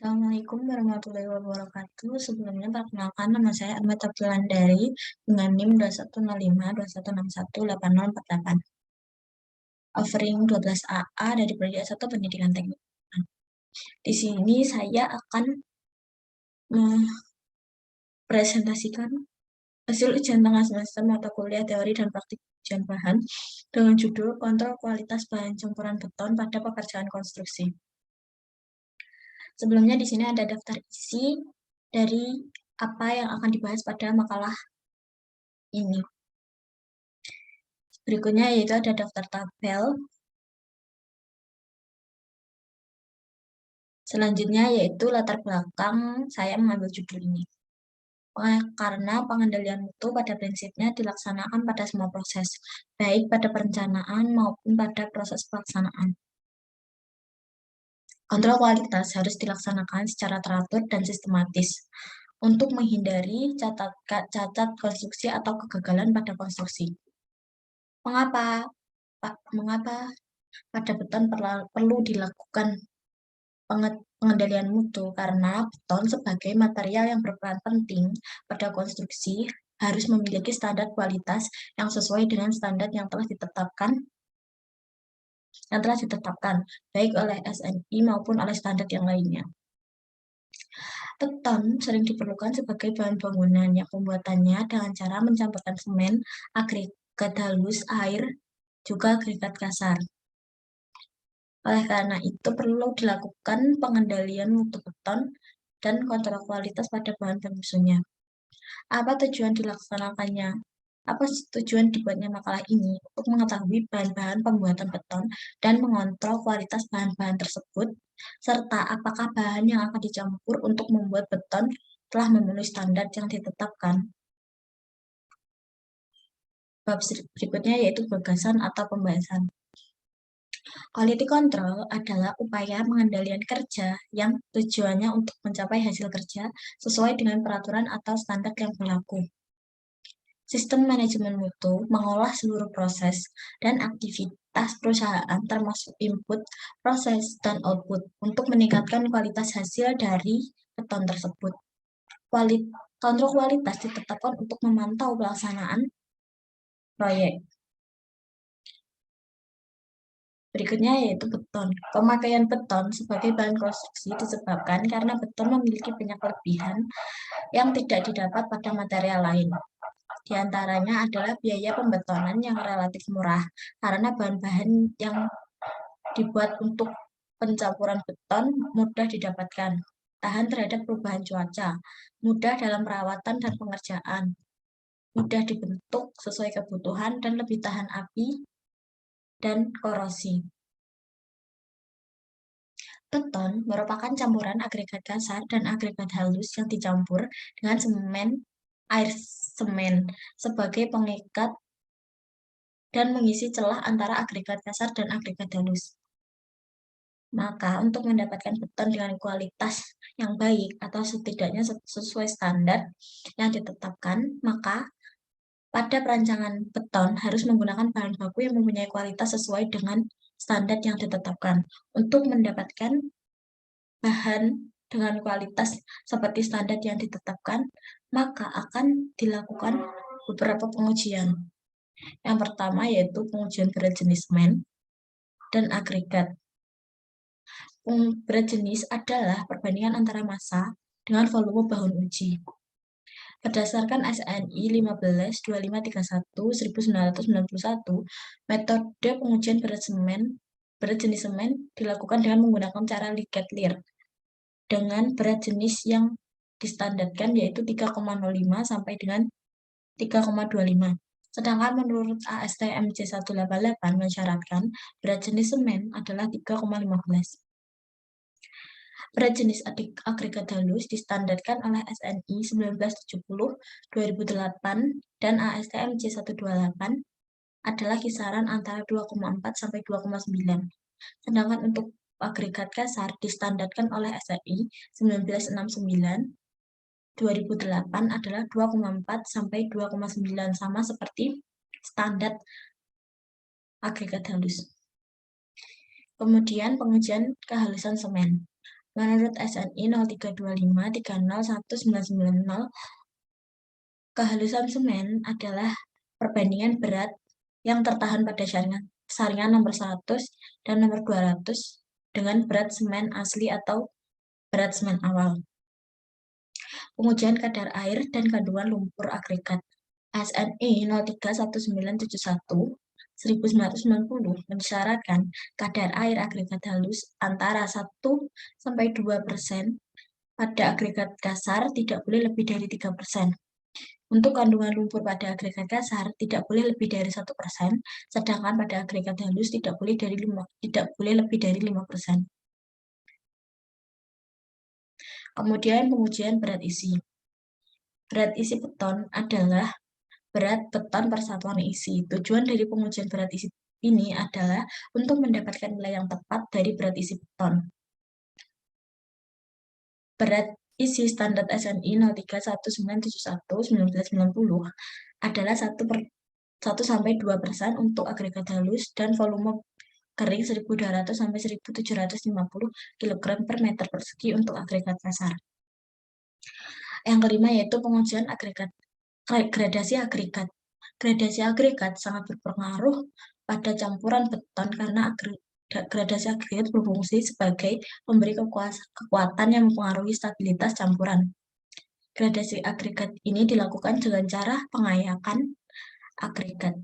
Assalamualaikum warahmatullahi wabarakatuh. Sebelumnya perkenalkan, nama saya Ahmad Abdulandari dengan NIM 2105 21618048. Offering 12AA dari Prodi 1 Pendidikan Teknik. Di sini saya akan mempresentasikan hasil ujian tengah semester mata kuliah teori dan praktik ujian bahan dengan judul Kontrol Kualitas Bahan Campuran Beton pada Pekerjaan Konstruksi. Sebelumnya di sini ada daftar isi dari apa yang akan dibahas pada makalah ini. Berikutnya yaitu ada daftar tabel. Selanjutnya yaitu latar belakang saya mengambil judul ini. Karena pengendalian mutu pada prinsipnya dilaksanakan pada semua proses, baik pada perencanaan maupun pada proses pelaksanaan. Kontrol kualitas harus dilaksanakan secara teratur dan sistematis untuk menghindari cacat konstruksi atau kegagalan pada konstruksi. Mengapa pada beton perlu dilakukan pengendalian mutu? Karena beton sebagai material yang berperan penting pada konstruksi harus memiliki standar kualitas yang sesuai dengan standar yang telah ditetapkan baik oleh SNI maupun oleh standar yang lainnya. Beton sering diperlukan sebagai bahan bangunan yang pembuatannya dengan cara mencampurkan semen, agregat halus, air, juga agregat kasar. Oleh karena itu, perlu dilakukan pengendalian mutu beton dan kontrol kualitas pada bahan penyusunnya. Apa tujuan dilaksanakannya? Apa tujuan dibuatnya makalah ini? Untuk mengetahui bahan-bahan pembuatan beton dan mengontrol kualitas bahan-bahan tersebut, serta apakah bahan yang akan dicampur untuk membuat beton telah memenuhi standar yang ditetapkan. Bab berikutnya yaitu gagasan atau pembahasan. Quality control adalah upaya pengendalian kerja yang tujuannya untuk mencapai hasil kerja sesuai dengan peraturan atau standar yang berlaku. Sistem manajemen mutu mengolah seluruh proses dan aktivitas perusahaan termasuk input, proses, dan output untuk meningkatkan kualitas hasil dari beton tersebut. Kontrol kualitas ditetapkan untuk memantau pelaksanaan proyek. Berikutnya yaitu beton. Pemakaian beton sebagai bahan konstruksi disebabkan karena beton memiliki banyak kelebihan yang tidak didapat pada material lain. Di antaranya adalah biaya pembetonan yang relatif murah karena bahan-bahan yang dibuat untuk pencampuran beton mudah didapatkan, tahan terhadap perubahan cuaca, mudah dalam perawatan dan pengerjaan, mudah dibentuk sesuai kebutuhan dan lebih tahan api dan korosi. Beton merupakan campuran agregat kasar dan agregat halus yang dicampur dengan air semen sebagai pengikat dan mengisi celah antara agregat kasar dan agregat halus. Maka untuk mendapatkan beton dengan kualitas yang baik atau setidaknya sesuai standar yang ditetapkan, maka pada perancangan beton harus menggunakan bahan baku yang mempunyai kualitas sesuai dengan standar yang ditetapkan. Untuk mendapatkan bahan dengan kualitas seperti standar yang ditetapkan, maka akan dilakukan beberapa pengujian. Yang pertama yaitu pengujian berat jenis semen dan agregat. Berat jenis adalah perbandingan antara massa dengan volume bahan uji. Berdasarkan SNI 15-2531-1991, metode pengujian berat jenis semen dilakukan dengan menggunakan cara Likert-Lear dengan berat jenis yang distandarkan yaitu 3,05 sampai dengan 3,25. Sedangkan menurut ASTM C188 mensyaratkan berat jenis semen adalah 3,15. Berat jenis agregat halus distandarkan oleh SNI 1970-2008 dan ASTM C128 adalah kisaran antara 2,4 sampai 2,9. Sedangkan untuk agregat kasar distandarkan oleh SNI 1969-2008 adalah 2,4 sampai 2,9 sama seperti standar agregat halus. Kemudian pengujian kehalusan semen. Menurut SNI 0325301990, kehalusan semen adalah perbandingan berat yang tertahan pada saringan nomor 100 dan nomor 200 dengan berat semen asli atau berat semen awal. Pengujian kadar air dan kandungan lumpur agregat. SNI 031991/1990 mensyaratkan kadar air agregat halus antara 1–2% pada agregat kasar tidak boleh lebih dari 3%. Untuk kandungan lumpur pada agregat kasar tidak boleh lebih dari 1%, sedangkan pada agregat halus tidak boleh lebih dari 5%. Kemudian pengujian berat isi. Berat isi beton adalah berat beton per satuan isi. Tujuan dari pengujian berat isi ini adalah untuk mendapatkan nilai yang tepat dari berat isi beton. Berat isi standar SNI 031971/1990 adalah 1–2% untuk agregat halus dan volume kering 1.200–1.750 kg per meter persegi untuk agregat kasar. Yang kelima yaitu pengujian gradasi agregat. Gradasi agregat sangat berpengaruh pada campuran beton karena gradasi agregat berfungsi sebagai pemberi kekuatan yang mempengaruhi stabilitas campuran. Gradasi agregat ini dilakukan dengan cara pengayakan agregat,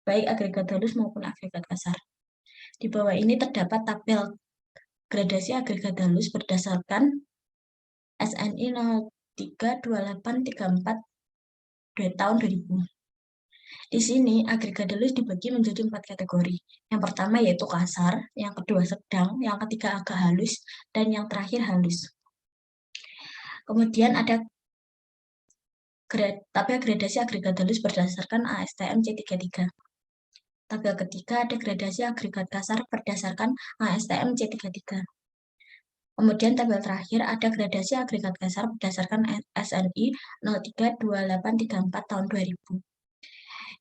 baik agregat halus maupun agregat kasar. Di bawah ini terdapat tabel gradasi agregat halus berdasarkan SNI 032834 tahun 2000. Di sini agregat halus dibagi menjadi 4 kategori. Yang pertama yaitu kasar, yang kedua sedang, yang ketiga agak halus, dan yang terakhir halus. Kemudian ada tabel gradasi agregat halus berdasarkan ASTM C33. Tabel ketiga ada gradasi agregat kasar berdasarkan ASTM C33. Kemudian tabel terakhir ada gradasi agregat kasar berdasarkan SNI 032834 tahun 2000.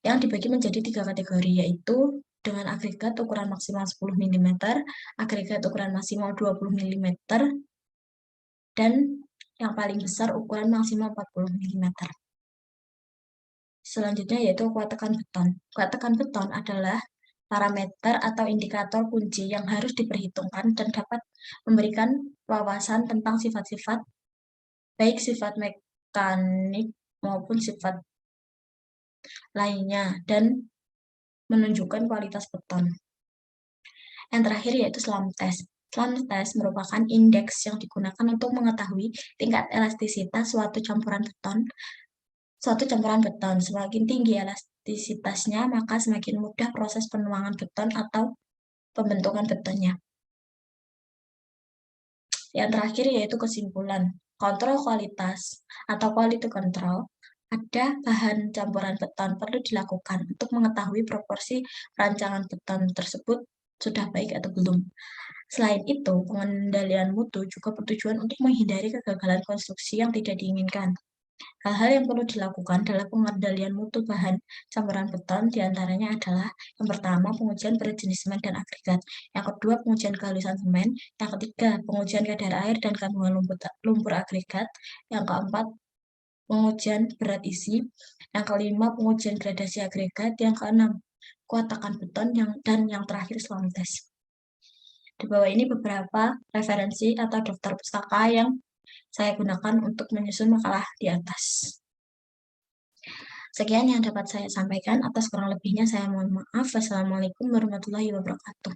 Yang dibagi menjadi 3 kategori, yaitu dengan agregat ukuran maksimal 10 mm, agregat ukuran maksimal 20 mm, dan yang paling besar ukuran maksimal 40 mm. Selanjutnya yaitu kuat tekan beton. Kuat tekan beton adalah parameter atau indikator kunci yang harus diperhitungkan dan dapat memberikan wawasan tentang sifat-sifat, baik sifat mekanik maupun sifat lainnya, dan menunjukkan kualitas beton. Yang terakhir yaitu SLAM test. SLAM test merupakan indeks yang digunakan untuk mengetahui tingkat elastisitas suatu campuran beton. Semakin tinggi elastisitasnya, maka semakin mudah proses penuangan beton atau pembentukan betonnya. Yang terakhir yaitu kesimpulan. Kontrol kualitas atau quality control pada bahan campuran beton perlu dilakukan untuk mengetahui proporsi rancangan beton tersebut sudah baik atau belum. Selain itu, pengendalian mutu juga bertujuan untuk menghindari kegagalan konstruksi yang tidak diinginkan. Hal-hal yang perlu dilakukan dalam pengendalian mutu bahan campuran beton diantaranya adalah yang pertama, pengujian berat jenis semen dan agregat. Yang kedua, pengujian kehalusan semen. Yang ketiga, pengujian kadar air dan kandungan lumpur agregat. Yang keempat, pengujian berat isi. Yang kelima, pengujian gradasi agregat. Yang keenam, kuat tekan beton. Dan yang terakhir, SLAM test. Di bawah ini beberapa referensi atau daftar pustaka yang saya gunakan untuk menyusun makalah di atas. Sekian yang dapat saya sampaikan. Atas kurang lebihnya saya mohon maaf. Wassalamualaikum warahmatullahi wabarakatuh.